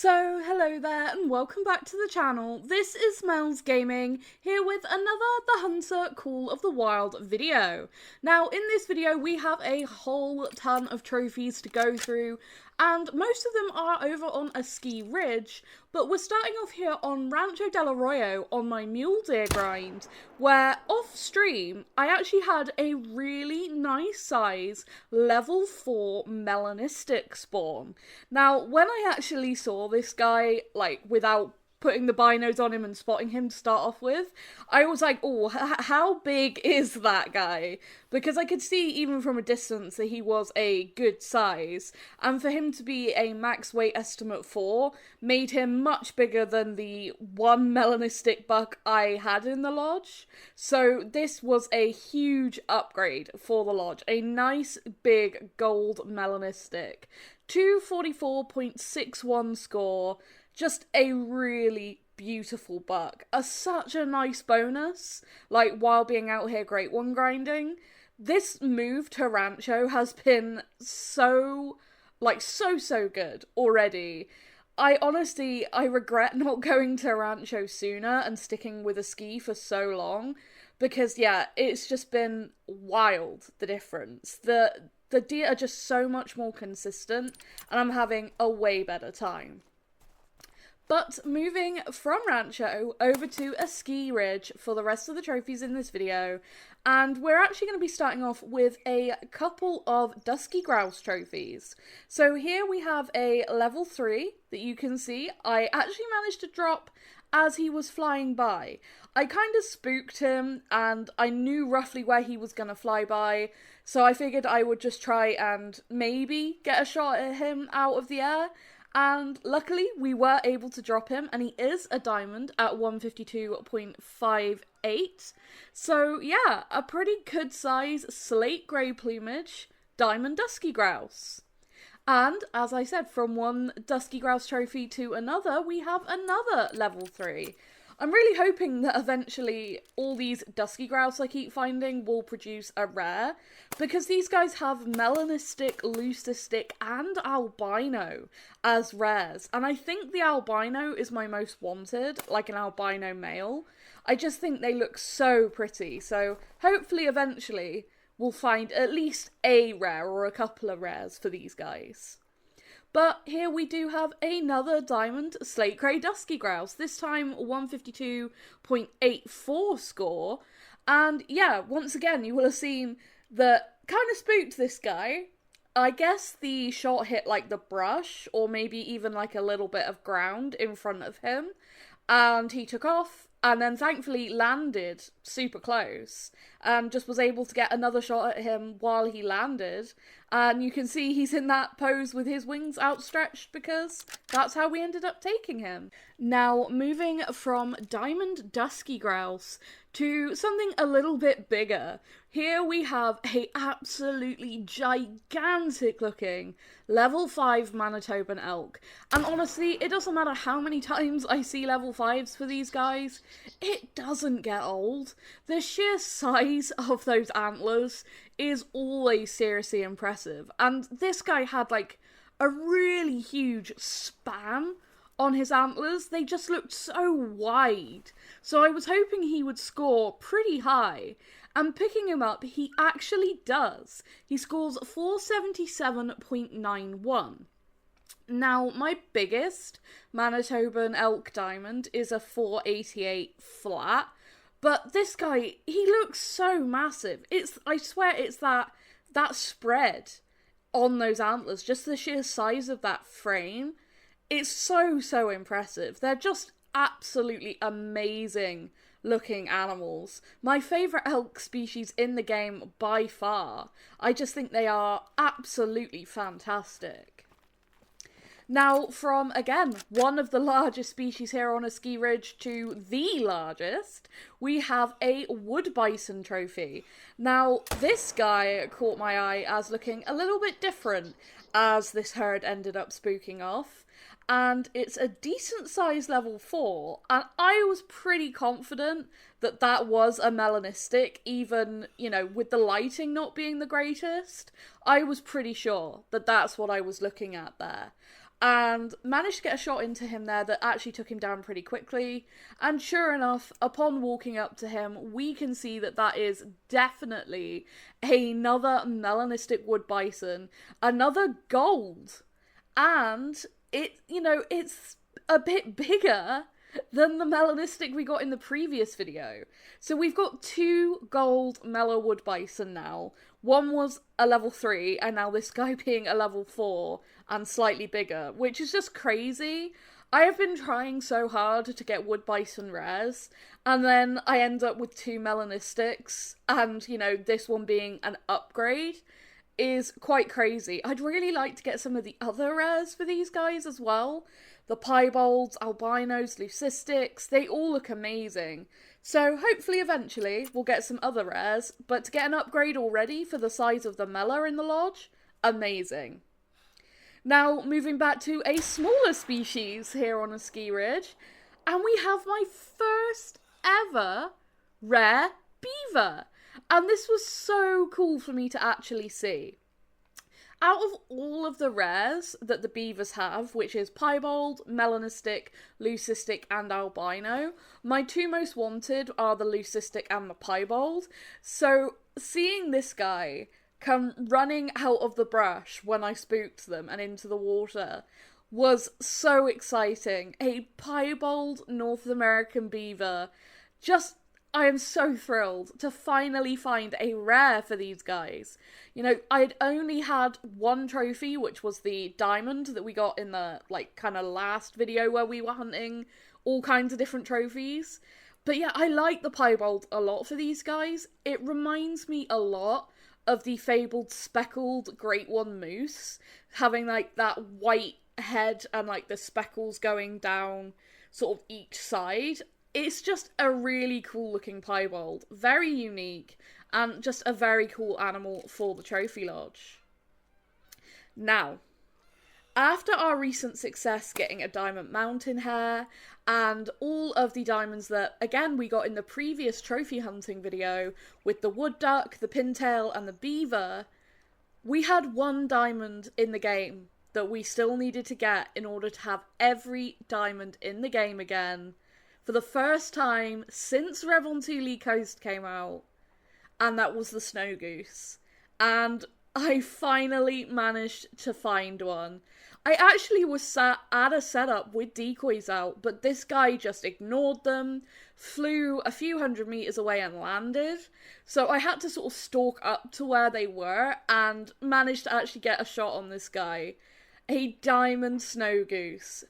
So, hello there and welcome back to the channel. This is Mels Gaming, here with another The Hunter Call of the Wild video. Now, in this video we have a whole ton of trophies to go through, and most of them are over on Askiy Ridge, but we're starting off here on Rancho Del Arroyo on my mule deer grind, where off stream I actually had a really nice size level 4 Melanistic spawn. Now, when I actually saw this guy, like, without putting the binos on him and spotting him to start off with, I was like, oh, how big is that guy? Because I could see even from a distance that he was a good size, and for him to be a max weight estimate 4 made him much bigger than the one melanistic buck I had in the lodge. So this was a huge upgrade for the lodge, a nice big gold melanistic. 244.61 score, just a really beautiful buck. Such a nice bonus, like, while being out here Great One grinding. This move to Rancho has been so good already. I regret not going to Rancho sooner and sticking with Askiy for so long, because yeah, it's just been wild, the difference. The deer are just so much more consistent, and I'm having a way better time. But moving from Rancho over to Askiy Ridge for the rest of the trophies in this video, and we're actually going to be starting off with a couple of Dusky grouse trophies. So here we have a level 3 that you can see I actually managed to drop as he was flying by. I kind of spooked him and I knew roughly where he was going to fly by, so I figured I would just try and maybe get a shot at him out of the air. And luckily, we were able to drop him, and he is a diamond at 152.58. So yeah, a pretty good size slate grey plumage diamond dusky grouse. And as I said, from one dusky grouse trophy to another, we have another level 3. I'm really hoping that eventually all these dusky grouse I keep finding will produce a rare, because these guys have Melanistic, Lucistic, and Albino as rares, and I think the Albino is my most wanted, like an albino male. I just think they look so pretty, so hopefully eventually we'll find at least a rare or a couple of rares for these guys. But here we do have another diamond slate grey dusky grouse, this time 152.84 score. And yeah, once again, you will have seen that kind of spooked this guy. I guess the shot hit like the brush, or maybe even like a little bit of ground in front of him, and he took off, and then thankfully landed super close, and just was able to get another shot at him while he landed. And you can see he's in that pose with his wings outstretched, because that's how we ended up taking him. Now, moving from diamond dusky grouse to something a little bit bigger, here we have a absolutely gigantic looking level 5 Manitoban elk. And honestly, it doesn't matter how many times I see level 5s for these guys, it doesn't get old. The sheer size of those antlers is always seriously impressive. And this guy had like a really huge span on his antlers. They just looked so wide. So I was hoping he would score pretty high. And picking him up, he actually does. He scores 477.91. Now, my biggest Manitoban elk diamond is a 488 flat, but this guy, he looks so massive. I swear it's that spread on those antlers, just the sheer size of that frame. It's so impressive. They're just absolutely amazing looking animals. My favourite elk species in the game by far. I just think they are absolutely fantastic. Now, from, again, one of the largest species here on Askiy Ridge to the largest, we have a wood bison trophy. Now, this guy caught my eye as looking a little bit different as this herd ended up spooking off. And it's a decent size level 4, and I was pretty confident that that was a melanistic, even, you know, with the lighting not being the greatest. I was pretty sure that that's what I was looking at there. and managed to get a shot into him there that actually took him down pretty quickly. And sure enough, upon walking up to him, we can see that that is definitely another melanistic wood bison, another gold. And it's a bit bigger than the melanistic we got in the previous video. So we've got 2 gold mela wood bison now. One was a level 3, and now this guy being a level 4 and slightly bigger, which is just crazy. I have been trying so hard to get wood bison rares, and then I end up with 2 melanistics, and, this one being an upgrade is quite crazy. I'd really like to get some of the other rares for these guys as well. The piebolds, albinos, lucistics, they all look amazing. So hopefully eventually we'll get some other rares, but to get an upgrade already for the size of the mela in the lodge, amazing. Now moving back to a smaller species here on Askiy Ridge, and we have my first ever rare beaver. And this was so cool for me to actually see. Out of all of the rares that the beavers have, which is piebald, melanistic, lucistic, and albino, my 2 most wanted are the lucistic and the piebald. So seeing this guy come running out of the brush when I spooked them and into the water was so exciting. A piebald North American beaver. I am so thrilled to finally find a rare for these guys. I'd only had 1 trophy, which was the diamond that we got in the, kind of last video where we were hunting all kinds of different trophies. But yeah, I like the piebald a lot for these guys. It reminds me a lot of the fabled speckled Great One moose, having, that white head and, the speckles going down sort of each side. It's just a really cool looking piebald, very unique, and just a very cool animal for the trophy lodge. Now, after our recent success getting a diamond mountain hare, and all of the diamonds that, again, we got in the previous trophy hunting video with the wood duck, the pintail, and the beaver, we had 1 diamond in the game that we still needed to get in order to have every diamond in the game again, for the first time since Revontuli Coast came out, and that was the snow goose. And I finally managed to find one. I actually was sat at a setup with decoys out, but this guy just ignored them, flew a few hundred meters away and landed. So I had to sort of stalk up to where they were and managed to actually get a shot on this guy. A diamond snow goose.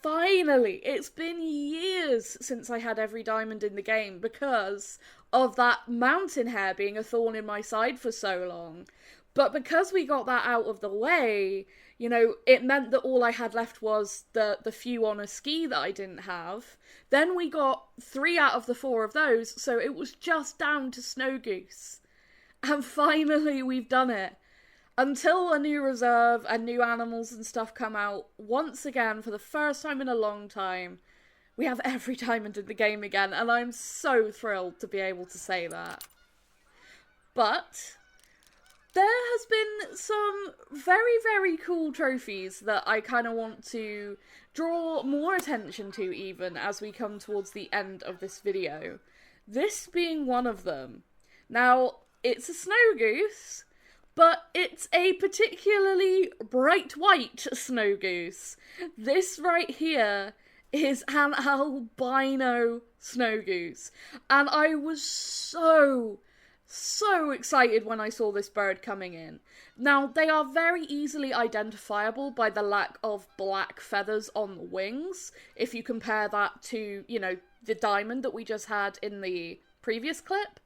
Finally! It's been years since I had every diamond in the game because of that mountain hare being a thorn in my side for so long. But because we got that out of the way, it meant that all I had left was the few on Askiy that I didn't have. Then we got 3 out of the 4 of those, so it was just down to snow goose. And finally we've done it. Until a new reserve and new animals and stuff come out, once again, for the first time in a long time, we have every diamond in the game again, and I'm so thrilled to be able to say that. But there has been some very, very cool trophies that I kind of want to draw more attention to even as we come towards the end of this video. This being one of them. Now, it's a snow goose, but it's a particularly bright white snow goose. This right here is an albino snow goose. And I was so excited when I saw this bird coming in. Now, they are very easily identifiable by the lack of black feathers on the wings, if you compare that to, the diamond that we just had in the previous clip.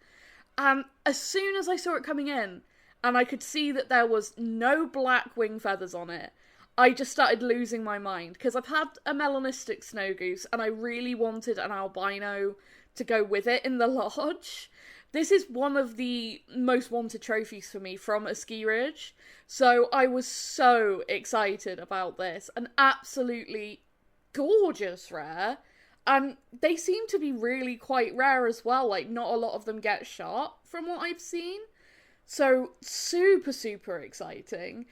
As soon as I saw it coming in, and I could see that there was no black wing feathers on it, I just started losing my mind, because I've had a melanistic snow goose, and I really wanted an albino to go with it in the lodge. This is one of the most wanted trophies for me from Askiy Ridge, so I was so excited about this. An absolutely gorgeous rare, and they seem to be really quite rare as well, not a lot of them get shot from what I've seen. So super exciting,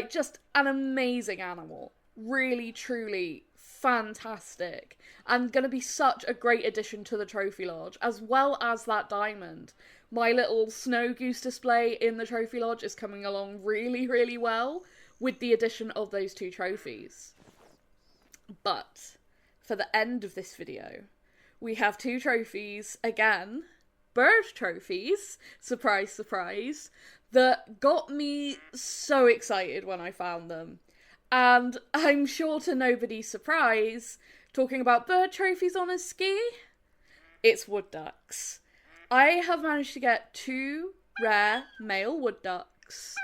just an amazing animal. really, truly fantastic and gonna be such a great addition to the trophy lodge, as well as that diamond. My little snow goose display in the trophy lodge is coming along really, really well with the addition of those two trophies. But for the end of this video, we have two trophies again, bird trophies, surprise, surprise, that got me so excited when I found them. And I'm sure to nobody's surprise, talking about bird trophies on Askiy, it's wood ducks. I have managed to get 2 rare male wood ducks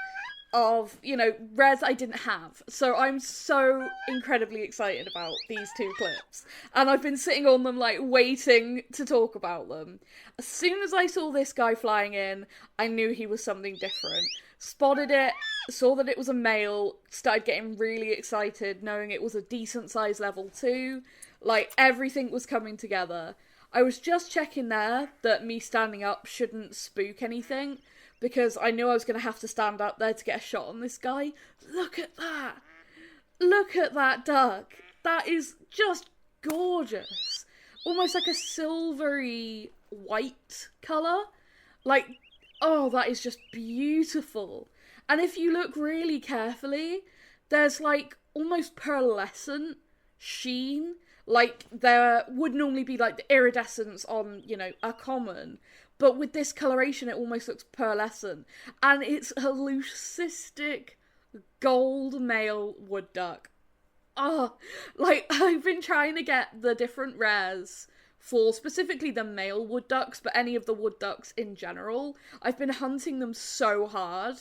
of, you know, rares I didn't have. So I'm so incredibly excited about these 2 clips. And I've been sitting on them, like, waiting to talk about them. As soon as I saw this guy flying in, I knew he was something different. Spotted it, saw that it was a male, started getting really excited, knowing it was a decent size level 2. Like, everything was coming together. I was just checking there that me standing up shouldn't spook anything, because I knew I was going to have to stand up there to get a shot on this guy. Look at that! Look at that duck! That is just gorgeous! Almost like a silvery white colour. Like, oh, that is just beautiful. And if you look really carefully, there's like almost pearlescent sheen. Like, there would normally be like the iridescence on, you know, a common. But with this coloration, it almost looks pearlescent. And it's a Lucistic gold male wood duck. Oh, like, I've been trying to get the different rares for specifically the male wood ducks, but any of the wood ducks in general. I've been hunting them so hard.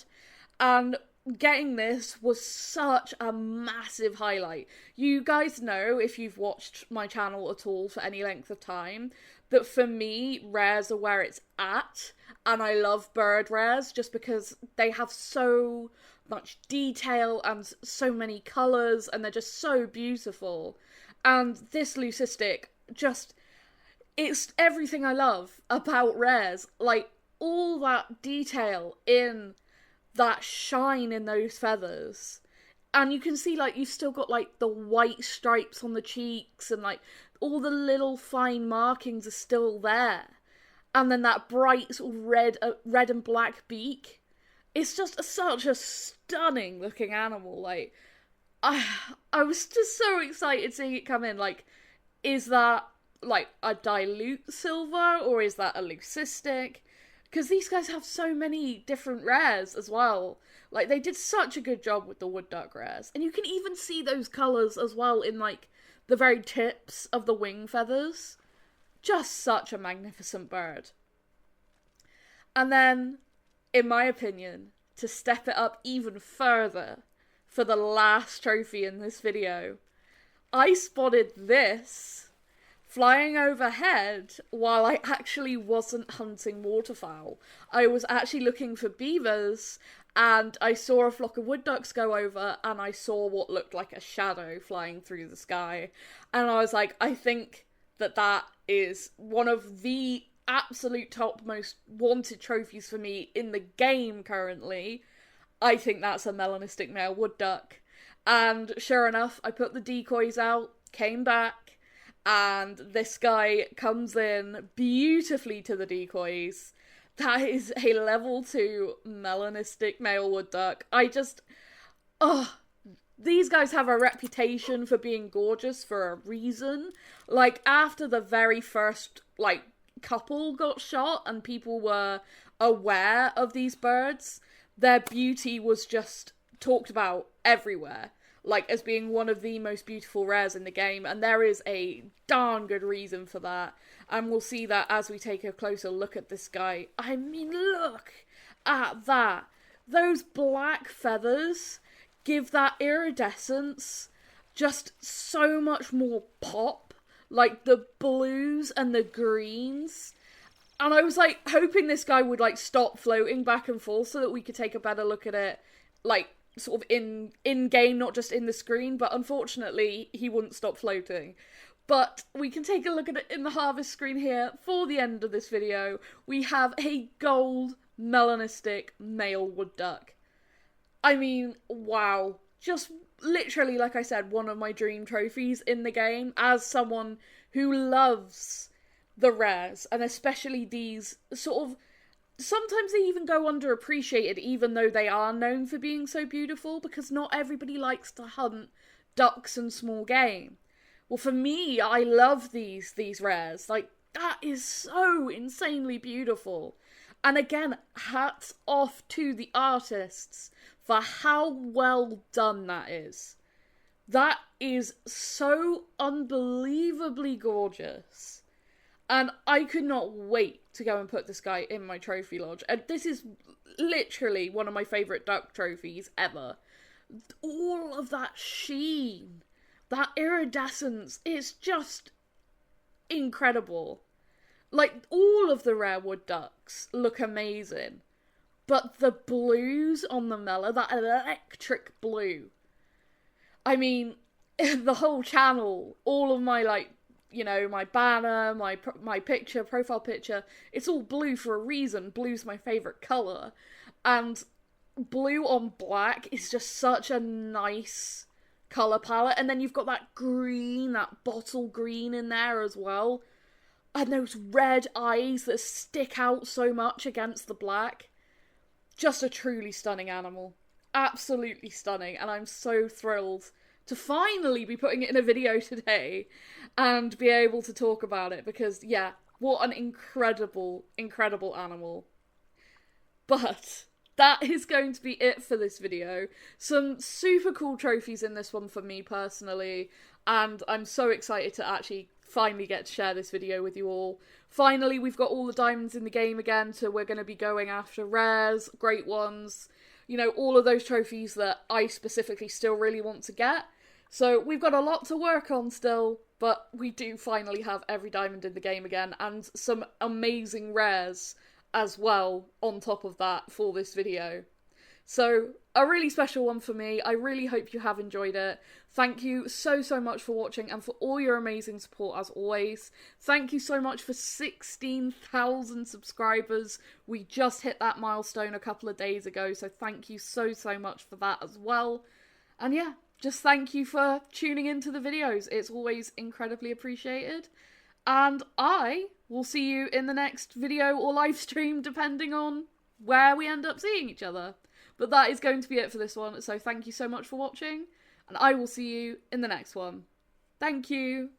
And getting this was such a massive highlight. You guys know, if you've watched my channel at all for any length of time, that for me, rares are where it's at, and I love bird rares just because they have so much detail and so many colours, and they're just so beautiful. And this Lucistic, just, it's everything I love about rares. Like, all that detail in that shine in those feathers. And you can see, like, you've still got, like, the white stripes on the cheeks, and, like, all the little fine markings are still there. And then that bright sort of red and black beak. It's just such a stunning looking animal. Like, I was just so excited seeing it come in. Like, is that, like, a dilute silver, or is that a Lucistic? Because these guys have so many different rares as well. Like, they did such a good job with the wood duck rares. And you can even see those colours as well in, like, the very tips of the wing feathers. Just such a magnificent bird. And then, in my opinion, to step it up even further for the last trophy in this video, I spotted this flying overhead while I actually wasn't hunting waterfowl. I was actually looking for beavers, and I saw a flock of wood ducks go over, and I saw what looked like a shadow flying through the sky. And I was like, I think that that is one of the absolute top most wanted trophies for me in the game currently. I think that's a melanistic male wood duck. And sure enough, I put the decoys out, came back, and this guy comes in beautifully to the decoys. That is a level 2 melanistic male wood duck. These guys have a reputation for being gorgeous for a reason. Like, after the very first, like, couple got shot and people were aware of these birds, their beauty was just talked about everywhere. Like, as being one of the most beautiful rares in the game, and there is a darn good reason for that, and we'll see that as we take a closer look at this guy. I mean, look at that! Those black feathers give that iridescence just so much more pop, like the blues and the greens. And I was, like, hoping this guy would, like, stop floating back and forth so that we could take a better look at it, like, sort of in-game, not just in the screen, but unfortunately, he wouldn't stop floating. But we can take a look at it in the harvest screen here for the end of this video. We have a gold melanistic male wood duck. I mean, wow. Just literally, like I said, one of my dream trophies in the game, as someone who loves the rares, and especially these sort of, sometimes they even go underappreciated, even though they are known for being so beautiful, because not everybody likes to hunt ducks and small game. Well, for me, I love these rares. Like, that is so insanely beautiful. And again, hats off to the artists for how well done that is. That is so unbelievably gorgeous. And I could not wait to go and put this guy in my trophy lodge. And this is literally one of my favourite duck trophies ever. All of that sheen, that iridescence, is just incredible. Like, all of the rare wood ducks look amazing. But the blues on the Mela, that electric blue. I mean, the whole channel, all of my, like, you know, my banner, my picture, profile picture, it's all blue for a reason. Blue's my favourite colour. And blue on black is just such a nice colour palette. And then you've got that green, that bottle green in there as well. And those red eyes that stick out so much against the black. Just a truly stunning animal. Absolutely stunning. And I'm so thrilled to finally be putting it in a video today and be able to talk about it, because yeah, what an incredible, incredible animal. But that is going to be it for this video. Some super cool trophies in this one for me personally, and I'm so excited to actually finally get to share this video with you all. Finally, we've got all the diamonds in the game again, so we're going to be going after rares, great ones, you know, all of those trophies that I specifically still really want to get. So we've got a lot to work on still, but we do finally have every diamond in the game again, and some amazing rares as well on top of that for this video. So, a really special one for me. I really hope you have enjoyed it. Thank you so much for watching and for all your amazing support as always. Thank you so much for 16,000 subscribers. We just hit that milestone a couple of days ago, so thank you so much for that as well. And yeah, just thank you for tuning into the videos. It's always incredibly appreciated. And I will see you in the next video or live stream, depending on where we end up seeing each other. But that is going to be it for this one, so thank you so much for watching, and I will see you in the next one. Thank you!